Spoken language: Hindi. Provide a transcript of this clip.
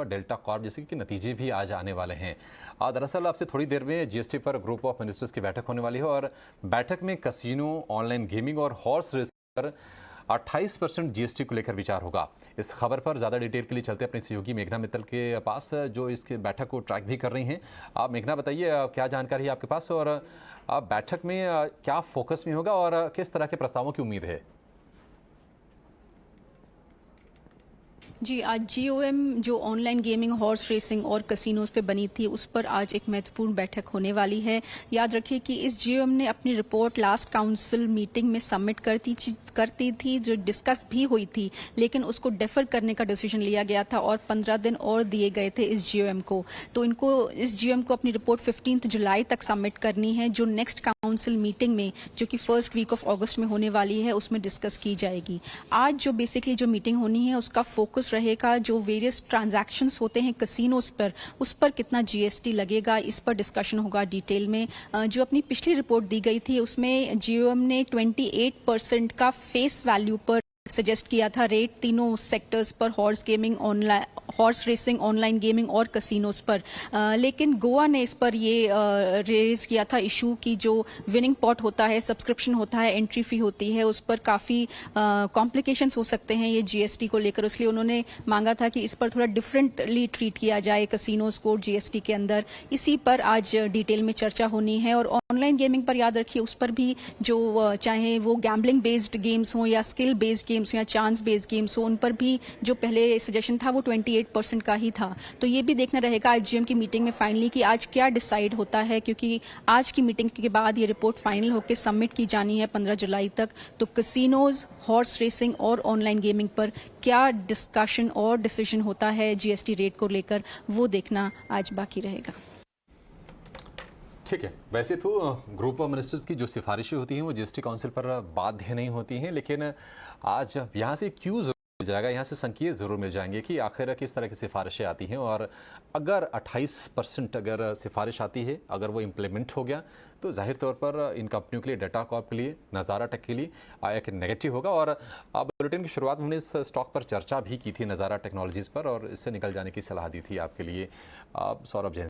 डेल्टा कॉर्प जैसे कि नतीजे भी आज आने वाले हैं। दरअसल आपसे थोड़ी देर में जीएसटी पर ग्रुप ऑफ मिनिस्टर्स की बैठक होने वाली है और बैठक में कसिनो, ऑनलाइन गेमिंग और हॉर्स रेस पर 28% जीएसटी को लेकर विचार होगा। इस खबर पर ज़्यादा डिटेल के लिए चलते अपने सहयोगी मेघना मित्तल के पास, जो इसके बैठक को ट्रैक भी कर रही हैं। आप मेघना बताइए, क्या जानकारी है आपके पास और बैठक में क्या फोकस में होगा और किस तरह के प्रस्तावों की उम्मीद है? जी, आज जीओएम जो ऑनलाइन गेमिंग, हॉर्स रेसिंग और कसिनोज पे बनी थी, उस पर आज एक महत्वपूर्ण बैठक होने वाली है। याद रखिए कि इस जीओएम ने अपनी रिपोर्ट लास्ट काउंसिल मीटिंग में सबमिट करती थी, जो डिस्कस भी हुई थी, लेकिन उसको डेफर करने का डिसीजन लिया गया था और 15 दिन और दिए गए थे इस जीओएम को। तो इस जीओएम को अपनी रिपोर्ट 15 जुलाई तक सबमिट करनी है, जो नेक्स्ट काउंसिल मीटिंग में, जो कि फर्स्ट वीक ऑफ अगस्त में होने वाली है, उसमें डिस्कस की जाएगी। आज जो बेसिकली जो मीटिंग होनी है, उसका फोकस रहेगा जो वेरियस ट्रांजैक्शंस होते हैं कसिनोज पर, उस पर कितना जीएसटी लगेगा, इस पर डिस्कशन होगा डिटेल में। जो अपनी पिछली रिपोर्ट दी गई थी, उसमें जीओएम ने 28% का फेस वैल्यू पर सजेस्ट किया था रेट तीनों सेक्टर्स पर, हॉर्स रेसिंग, ऑनलाइन गेमिंग और कसिनोज पर। लेकिन गोवा ने इस पर ये रेज किया था इशू की जो विनिंग पॉट होता है, सब्सक्रिप्शन होता है, एंट्री फी होती है, उस पर काफ़ी कॉम्प्लिकेशंस हो सकते हैं ये जीएसटी को लेकर। इसलिए उन्होंने मांगा था कि इस पर थोड़ा डिफरेंटली ट्रीट किया जाए कसिनोज को जीएसटी के अंदर। इसी पर आज डिटेल में चर्चा होनी है। और ऑनलाइन गेमिंग पर याद रखिए, उस पर भी जो चाहे वो गैम्बलिंग बेस्ड गेम्स हो या स्किल बेस्ड गेम्स हो या चांस बेस्ड गेम्स हो, उन पर भी जो पहले सजेशन था वो 28% का ही था। तो ये भी देखना रहेगा आज जीएम की मीटिंग में फाइनली कि आज क्या डिसाइड होता है, क्योंकि आज की मीटिंग के बाद ये रिपोर्ट फाइनल होकर सबमिट की जानी है 15 जुलाई तक। तो कसिनोज, हॉर्स रेसिंग और ऑनलाइन गेमिंग पर क्या डिस्कशन और डिसीजन होता है जीएसटी रेट को लेकर, वो देखना आज बाकी रहेगा। ठीक है, वैसे तो ग्रुप ऑफ मिनिस्टर्स की जो सिफारिशें होती हैं वो जीएसटी काउंसिल पर बाध्य नहीं होती हैं, लेकिन आज यहाँ से क्यों मिल जाएगा, यहाँ से संकेत ज़रूर मिल जाएंगे कि आखिर किस तरह की सिफारिशें आती हैं। और अगर 28% अगर सिफारिश आती है, अगर वो इम्प्लीमेंट हो गया, तो जाहिर तौर पर इन कंपनियों के लिए, डेटा कॉर्प के लिए, नज़ारा टेक के लिए एक नेगेटिव होगा। और बुलेटिन की शुरुआत में हमने इस स्टॉक पर चर्चा भी की थी, नज़ारा टेक्नोलॉजीज़ पर, और इससे निकल जाने की सलाह दी थी आपके लिए। सौरभ जैन।